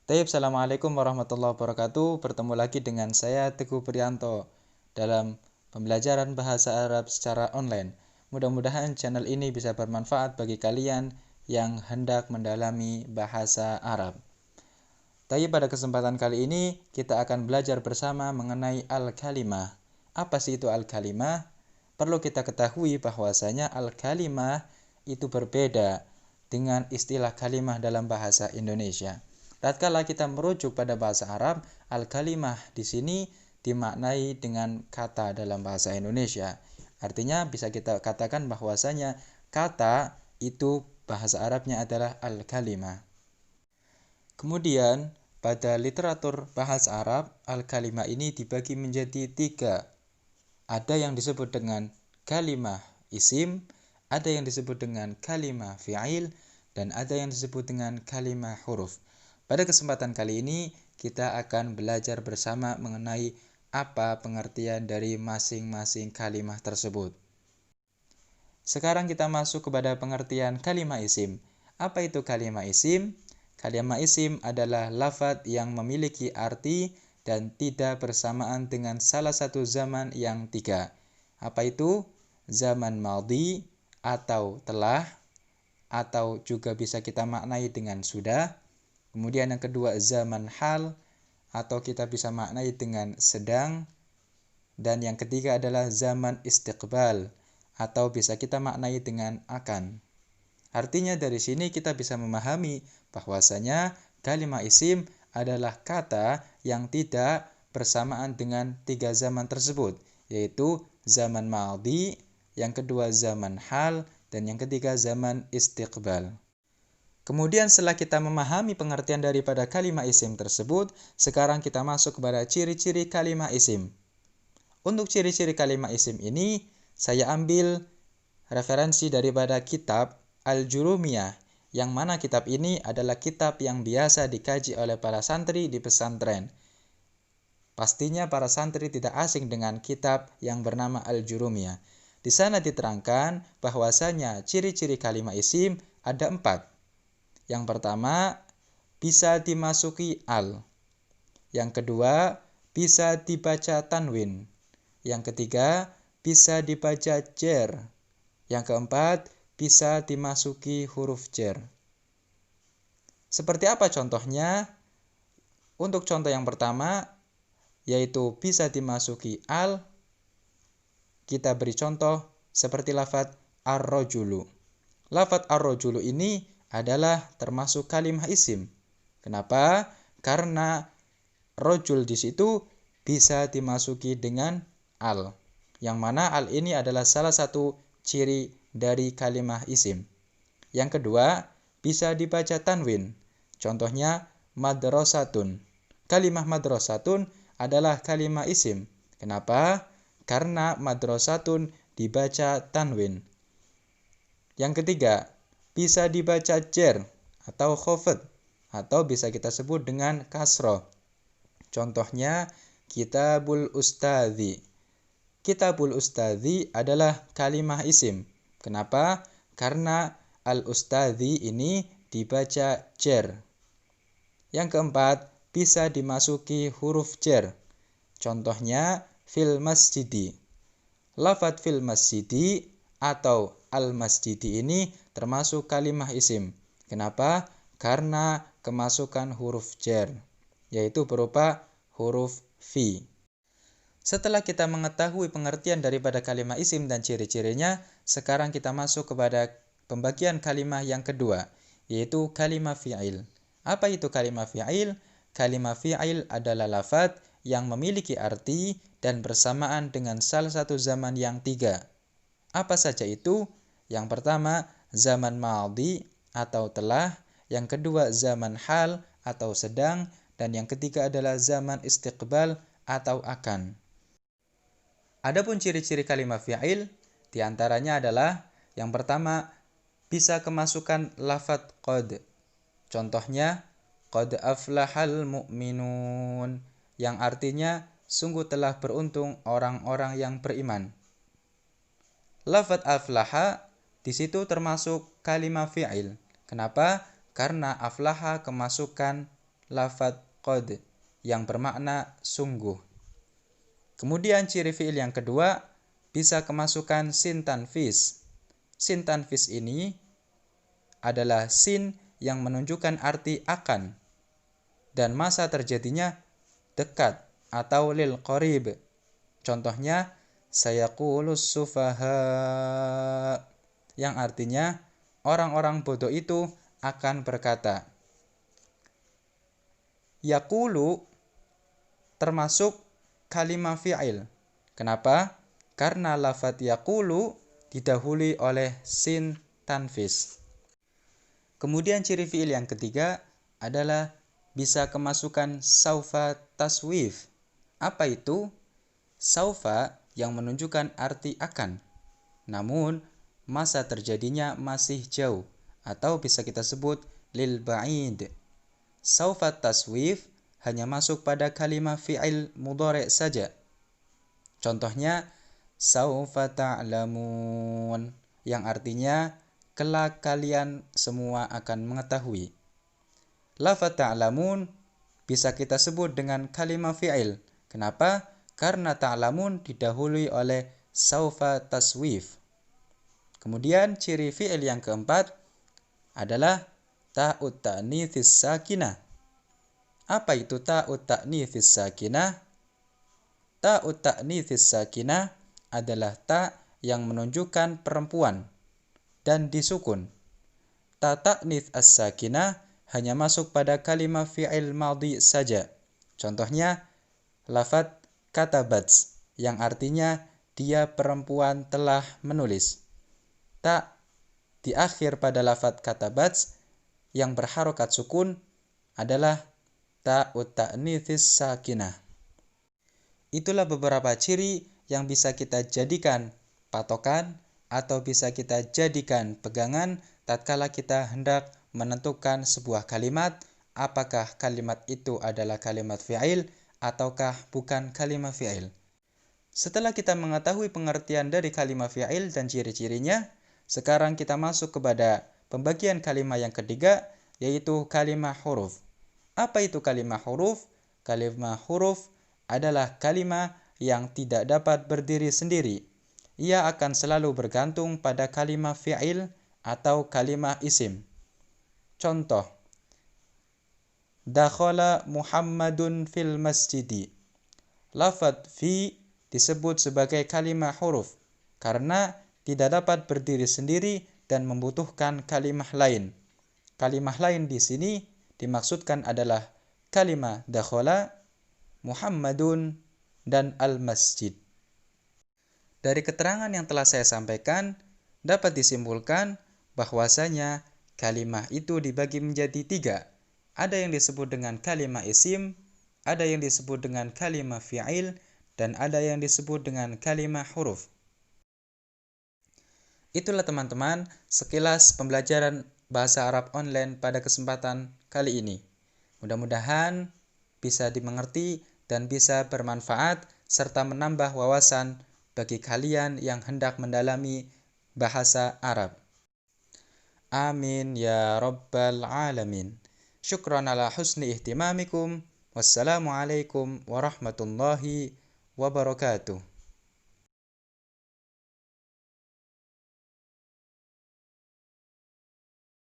Assalamualaikum warahmatullahi wabarakatuh. Bertemu lagi dengan saya Teguh Priyanto dalam pembelajaran bahasa Arab secara online. Mudah-mudahan channel ini bisa bermanfaat bagi kalian yang hendak mendalami bahasa Arab. Tapi pada kesempatan kali ini kita akan belajar bersama mengenai al-kalimah. Apa sih itu al-kalimah? Perlu kita ketahui bahwasanya al-kalimah itu berbeda dengan istilah kalimah dalam bahasa Indonesia. Tatkala kita merujuk pada bahasa Arab, al-kalimah di sini dimaknai dengan kata dalam bahasa Indonesia. Artinya bisa kita katakan bahwasanya kata itu bahasa Arabnya adalah al-kalimah. Kemudian pada literatur bahasa Arab, al-kalimah ini dibagi menjadi 3. Ada yang disebut dengan kalimah isim, ada yang disebut dengan kalimah fi'il, dan ada yang disebut dengan kalimah huruf. Pada kesempatan kali ini kita akan belajar bersama mengenai apa pengertian dari masing-masing kalimah tersebut. Sekarang kita masuk kepada pengertian kalimah isim. Apa itu kalimah isim? Kalimah isim adalah lafadz yang memiliki arti dan tidak bersamaan dengan salah satu zaman yang 3. Apa itu? Zaman madhi atau telah, atau juga bisa kita maknai dengan sudah. Kemudian yang kedua zaman hal, atau kita bisa maknai dengan sedang. Dan yang ketiga adalah zaman istiqbal, atau bisa kita maknai dengan akan. Artinya dari sini kita bisa memahami bahwasanya kalimah isim adalah kata yang tidak bersamaan dengan 3 zaman tersebut, yaitu zaman madhi, yang kedua zaman hal, dan yang ketiga zaman istiqbal. Kemudian setelah kita memahami pengertian daripada kalimah isim tersebut, sekarang kita masuk kepada ciri-ciri kalimah isim. Untuk ciri-ciri kalimah isim ini, saya ambil referensi daripada kitab Al-Jurumiyah, yang mana kitab ini adalah kitab yang biasa dikaji oleh para santri di pesantren. Pastinya para santri tidak asing dengan kitab yang bernama Al-Jurumiyah. Di sana diterangkan bahwasanya ciri-ciri kalimah isim ada 4. Yang pertama, bisa dimasuki al. Yang kedua, bisa dibaca tanwin. Yang ketiga, bisa dibaca jer. Yang keempat, bisa dimasuki huruf jer. Seperti apa contohnya? Untuk contoh yang pertama, yaitu bisa dimasuki al, kita beri contoh seperti lafadz ar-rajulu. Lafadz ar-rajulu ini adalah termasuk kalimah isim. Kenapa? Karena rojul di situ bisa dimasuki dengan al. Yang mana al ini adalah salah satu ciri dari kalimah isim. Yang kedua, bisa dibaca tanwin. Contohnya madrasatun. Kalimah madrasatun adalah kalimah isim. Kenapa? Karena madrasatun dibaca tanwin. Yang ketiga, bisa dibaca jer atau khofad, atau bisa kita sebut dengan kasroh. Contohnya kitabul ustadzi. Kitabul ustadzi adalah kalimah isim. Kenapa? Karena al-ustadzi ini dibaca jer. Yang keempat, bisa dimasuki huruf jer. Contohnya fil masjidi. Lafadz fil masjidi atau al-masjidi ini termasuk kalimah isim. Kenapa? Karena kemasukan huruf jer, yaitu berupa huruf fi. Setelah kita mengetahui pengertian daripada kalimah isim dan ciri-cirinya, sekarang kita masuk kepada pembagian kalimah yang kedua, yaitu kalimah fi'il. Apa itu kalimah fi'il? Kalimah fi'il adalah lafadz yang memiliki arti dan bersamaan dengan salah satu zaman yang 3. Apa saja itu? Yang pertama, zaman madhi atau telah, yang kedua zaman hal atau sedang, dan yang ketiga adalah zaman istiqbal atau akan. Adapun ciri-ciri kalimah fi'il diantaranya adalah yang pertama, bisa kemasukan lafadz qad. Contohnya qad aflahal mu'minun, yang artinya sungguh telah beruntung orang-orang yang beriman. Lafadz aflaha di situ termasuk kalimah fi'il. Kenapa? Karena aflaha kemasukan lafadz qad yang bermakna sungguh. Kemudian ciri fi'il yang kedua, bisa kemasukan sin tanfis. Sin tanfis ini adalah sin yang menunjukkan arti akan dan masa terjadinya dekat atau lil qarib. Contohnya sayaqulus sufaha yang artinya orang-orang bodoh itu akan berkata. Yaqulu termasuk kalimah fi'il. Kenapa? Karena lafadz yaqulu didahului oleh sin tanfis. Kemudian ciri fi'il yang ketiga adalah bisa kemasukan saufa taswif. Apa itu? Saufa yang menunjukkan arti akan, namun masa terjadinya masih jauh, atau bisa kita sebut lil ba'id. Saufa taswif hanya masuk pada kalimat fi'il mudhari' saja. Contohnya saufa ta'lamun yang artinya kelak kalian semua akan mengetahui. Lafadz ta'lamun bisa kita sebut dengan kalimat fi'il. Kenapa? Karena ta'lamun didahului oleh saufa taswif. Kemudian ciri fi'il yang keempat adalah ta'ut ta'nitsis sakinah. Apa itu ta'ut ta'nitsis sakinah? Ta'ut ta'nitsis sakinah adalah ta yang menunjukkan perempuan dan disukun. Ta ta'nits as-sakinah hanya masuk pada kalimat fi'il madhi saja. Contohnya lafadz katabat yang artinya dia perempuan telah menulis. Ta di akhir pada lafadz katabat yang berharokat sukun adalah ta'ut ta'nitsis sakinah. Itulah beberapa ciri yang bisa kita jadikan patokan atau bisa kita jadikan pegangan tatkala kita hendak menentukan sebuah kalimat, apakah kalimat itu adalah kalimat fi'il ataukah bukan kalimat fi'il. Setelah kita mengetahui pengertian dari kalimat fi'il dan ciri-cirinya, sekarang kita masuk kepada pembagian kalimat yang ketiga, yaitu kalimat huruf. Apa itu kalimat huruf? Kalimat huruf adalah kalimat yang tidak dapat berdiri sendiri. Ia akan selalu bergantung pada kalimat fi'il atau kalimat isim. Contoh, dakhala Muhammadun fil masjidi. Lafadz fi disebut sebagai kalimat huruf karena tidak dapat berdiri sendiri dan membutuhkan kalimat lain. Kalimat lain di sini dimaksudkan adalah kalimat dakhala, Muhammadun, dan al-masjid. Dari keterangan yang telah saya sampaikan, dapat disimpulkan bahwasanya kalimat itu dibagi menjadi 3. Ada yang disebut dengan kalimat isim, ada yang disebut dengan kalimat fi'il, dan ada yang disebut dengan kalimat huruf. Itulah teman-teman sekilas pembelajaran bahasa Arab online pada kesempatan kali ini. Mudah-mudahan bisa dimengerti dan bisa bermanfaat serta menambah wawasan bagi kalian yang hendak mendalami bahasa Arab. Amin ya rabbal alamin. Syukran ala husni ihtimamikum. Wassalamualaikum warahmatullahi wabarakatuh.